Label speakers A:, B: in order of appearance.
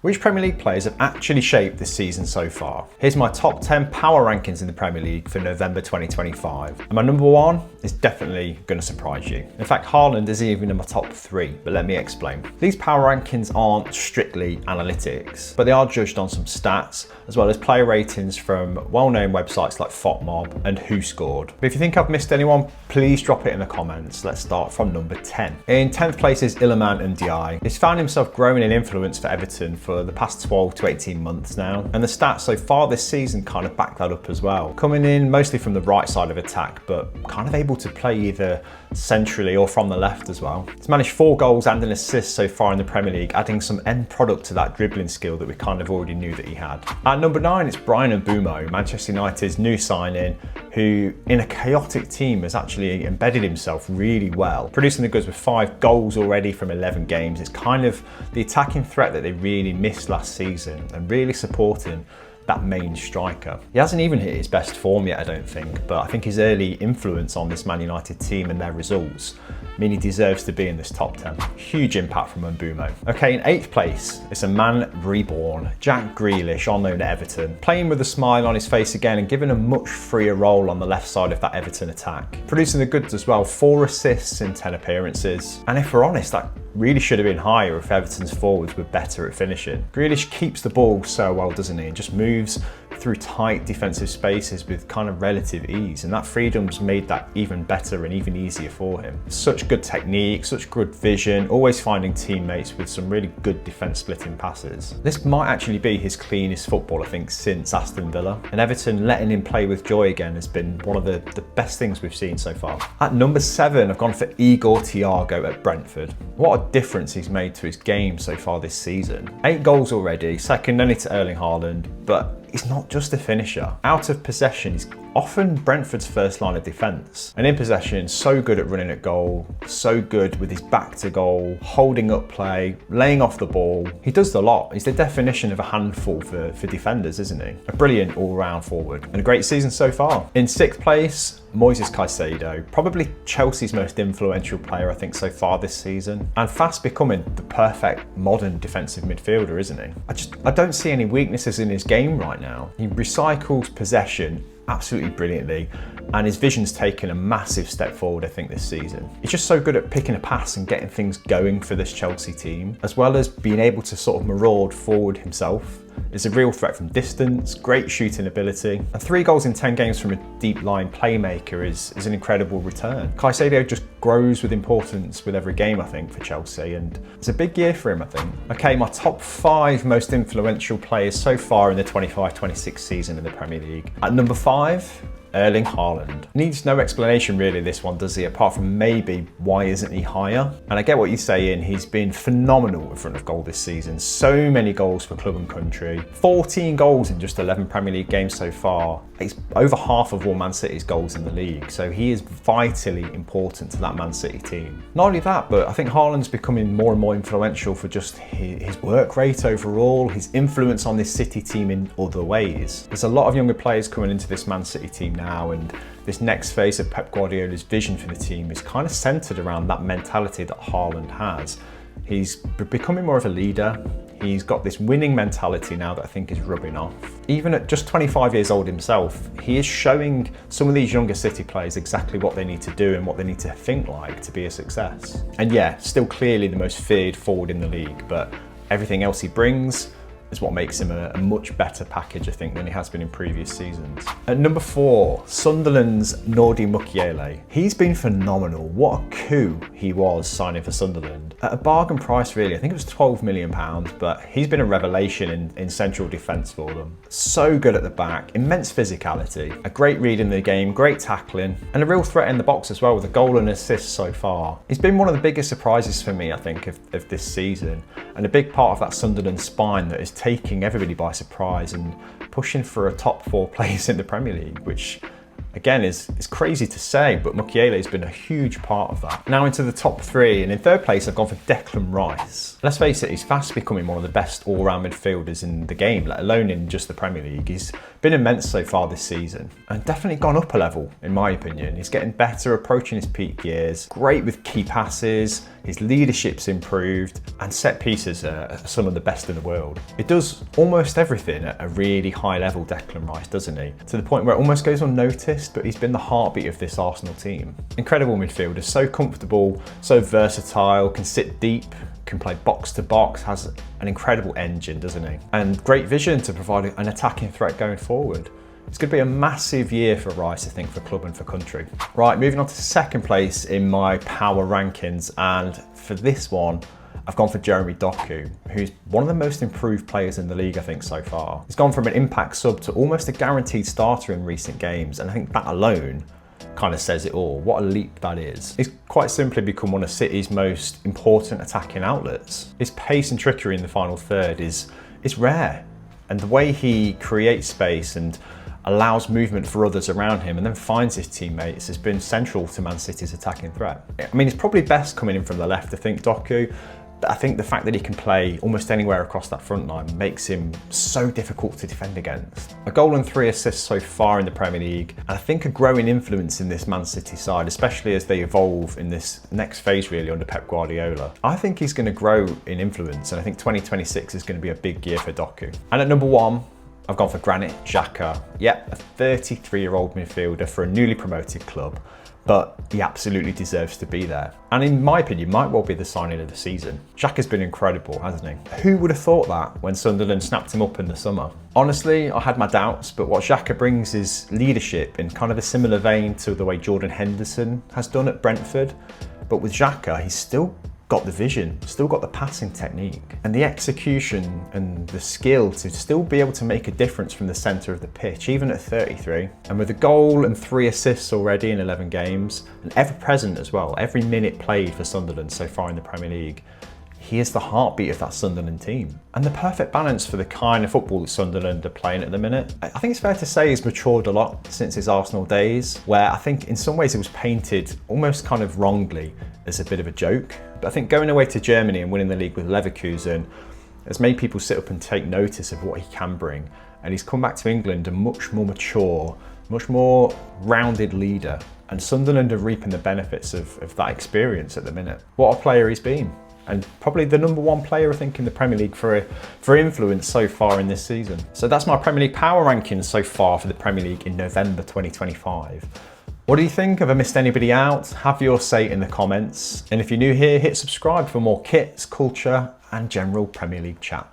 A: Which Premier League players have actually shaped this season so far? Here's my top 10 power rankings in the Premier League for November 2025. And my number one is definitely going to surprise you. In fact, Haaland is even in my top 3, but let me explain. These power rankings aren't strictly analytics, but they are judged on some stats, as well as player ratings from well-known websites like FotMob and WhoScored. But if you think I've missed anyone, please drop it in the comments. Let's start from number 10. In 10th place is Iliman Ndiaye. He's found himself growing in influence for Everton for the past 12 to 18 months now, and the stats so far this season kind of back that up as well. Coming in mostly from the right side of attack, but kind of able to play either centrally or from the left as well. He's managed 4 goals and an assist so far in the Premier League, adding some end product to that dribbling skill that we kind of already knew that he had. At number 9, it's Bryan Mbeumo, Manchester United's new signing, who in a chaotic team has actually embedded himself really well, producing the goods with 5 goals already from 11 games. It's kind of the attacking threat that they really missed last season and really supporting that main striker. He hasn't even hit his best form yet, I don't think, but I think his early influence on this Man United team and their results mean he deserves to be in this top 10. Huge impact from Mbeumo. Okay, in 8th place, it's a man reborn, Jack Grealish, on loan at Everton, playing with a smile on his face again and given a much freer role on the left side of that Everton attack. Producing the goods as well, 4 assists in 10 appearances. And if we're honest, that really should have been higher if Everton's forwards were better at finishing. Grealish keeps the ball so well, doesn't he? And just moves through tight defensive spaces with kind of relative ease, and that freedom's made that even better and even easier for him. Such good technique, such good vision, always finding teammates with some really good defence splitting passes. This might actually be his cleanest football, I think, since Aston Villa, and Everton letting him play with joy again has been one of the best things we've seen so far. At number 7, I've gone for Igor Thiago at Brentford. What a difference he's made to his game so far this season. 8 goals already, second only to Erling Haaland, but he's not just a finisher. Out of possession, he's often Brentford's first line of defence. And in possession, so good at running at goal, so good with his back to goal, holding up play, laying off the ball. He does the lot. He's the definition of a handful for defenders, isn't he? A brilliant all-round forward and a great season so far. In 6th place, Moises Caicedo, probably Chelsea's most influential player, I think, so far this season, and fast becoming the perfect modern defensive midfielder, isn't he? I don't see any weaknesses in his game right now. He recycles possession absolutely brilliantly, and his vision's taken a massive step forward, I think, this season. He's just so good at picking a pass and getting things going for this Chelsea team, as well as being able to sort of maraud forward himself. Is a real threat from distance, great shooting ability, and 3 goals in 10 games from a deep line playmaker is an incredible return. Caicedo just grows with importance with every game, I think, for Chelsea, and it's a big year for him, I think. Okay, my top 5 most influential players so far in the 25-26 season in the Premier League. At number 5, Erling Haaland. Needs no explanation really, this one, does he? Apart from maybe why isn't he higher? And I get what you're saying, he's been phenomenal in front of goal this season. So many goals for club and country. 14 goals in just 11 Premier League games so far. It's over half of all Man City's goals in the league, so he is vitally important to that Man City team. Not only that, but I think Haaland's becoming more and more influential for just his work rate overall, his influence on this City team in other ways. There's a lot of younger players coming into this Man City team now, and this next phase of Pep Guardiola's vision for the team is kind of centred around that mentality that Haaland has. He's becoming more of a leader. He's got this winning mentality now that I think is rubbing off. Even at just 25 years old himself, he is showing some of these younger City players exactly what they need to do and what they need to think like to be a success. And yeah, still clearly the most feared forward in the league, but everything else he brings is what makes him a much better package, I think, than he has been in previous seasons. At number 4, Sunderland's Nordi Mukiele. He's been phenomenal. What a coup he was signing for Sunderland. At a bargain price, really. I think it was £12 million, but he's been a revelation in central defence for them. So good at the back, immense physicality, a great read in the game, great tackling, and a real threat in the box as well, with a goal and assist so far. He's been one of the biggest surprises for me, I think, of this season, and a big part of that Sunderland spine that is taking everybody by surprise and pushing for a top 4 place in the Premier League, which again, is crazy to say, but Mukiele has been a huge part of that. Now into the top 3, and in 3rd place I've gone for Declan Rice. Let's face it, he's fast becoming one of the best all-round midfielders in the game, let alone in just the Premier League. He's been immense so far this season, and definitely gone up a level, in my opinion. He's getting better, approaching his peak years, great with key passes, his leadership's improved, and set pieces are some of the best in the world. He does almost everything at a really high level, Declan Rice, doesn't he? To the point where it almost goes unnoticed, but he's been the heartbeat of this Arsenal team. Incredible midfielder, so comfortable, so versatile, can sit deep, can play box to box, has an incredible engine, doesn't he? And great vision to provide an attacking threat going forward. It's going to be a massive year for Rice, I think, for club and for country. Right, moving on to 2nd place in my power rankings, and for this one, I've gone for Jeremy Doku, who's one of the most improved players in the league, I think, so far. He's gone from an impact sub to almost a guaranteed starter in recent games, and I think that alone kind of says it all. What a leap that is. He's quite simply become one of City's most important attacking outlets. His pace and trickery in the final third is rare, and the way he creates space and allows movement for others around him and then finds his teammates has been central to Man City's attacking threat. I mean, he's probably best coming in from the left, I think, Doku. But I think the fact that he can play almost anywhere across that front line makes him so difficult to defend against. A goal and 3 assists so far in the Premier League, and I think a growing influence in this Man City side, especially as they evolve in this next phase really under Pep Guardiola. I think he's going to grow in influence, and I think 2026 is going to be a big year for Doku. And at number 1, I've gone for Granit Xhaka. Yep, a 33-year-old midfielder for a newly promoted club, but he absolutely deserves to be there. And in my opinion, might well be the signing of the season. Xhaka's been incredible, hasn't he? Who would have thought that when Sunderland snapped him up in the summer? Honestly, I had my doubts, but what Xhaka brings is leadership in kind of a similar vein to the way Jordan Henderson has done at Brentford. But with Xhaka, he's still got the vision, still got the passing technique, and the execution and the skill to still be able to make a difference from the centre of the pitch, even at 33. And with a goal and 3 assists already in 11 games, and ever present as well, every minute played for Sunderland so far in the Premier League, he is the heartbeat of that Sunderland team. And the perfect balance for the kind of football that Sunderland are playing at the minute. I think it's fair to say he's matured a lot since his Arsenal days, where I think in some ways it was painted almost kind of wrongly as a bit of a joke. But I think going away to Germany and winning the league with Leverkusen has made people sit up and take notice of what he can bring. And he's come back to England a much more mature, much more rounded leader. And Sunderland are reaping the benefits of that experience at the minute. What a player he's been. And probably the number 1 player, I think, in the Premier League for influence so far in this season. So that's my Premier League power rankings so far for the Premier League in November 2025. What do you think? Have I missed anybody out? Have your say in the comments. And if you're new here, hit subscribe for more kits, culture, and general Premier League chat.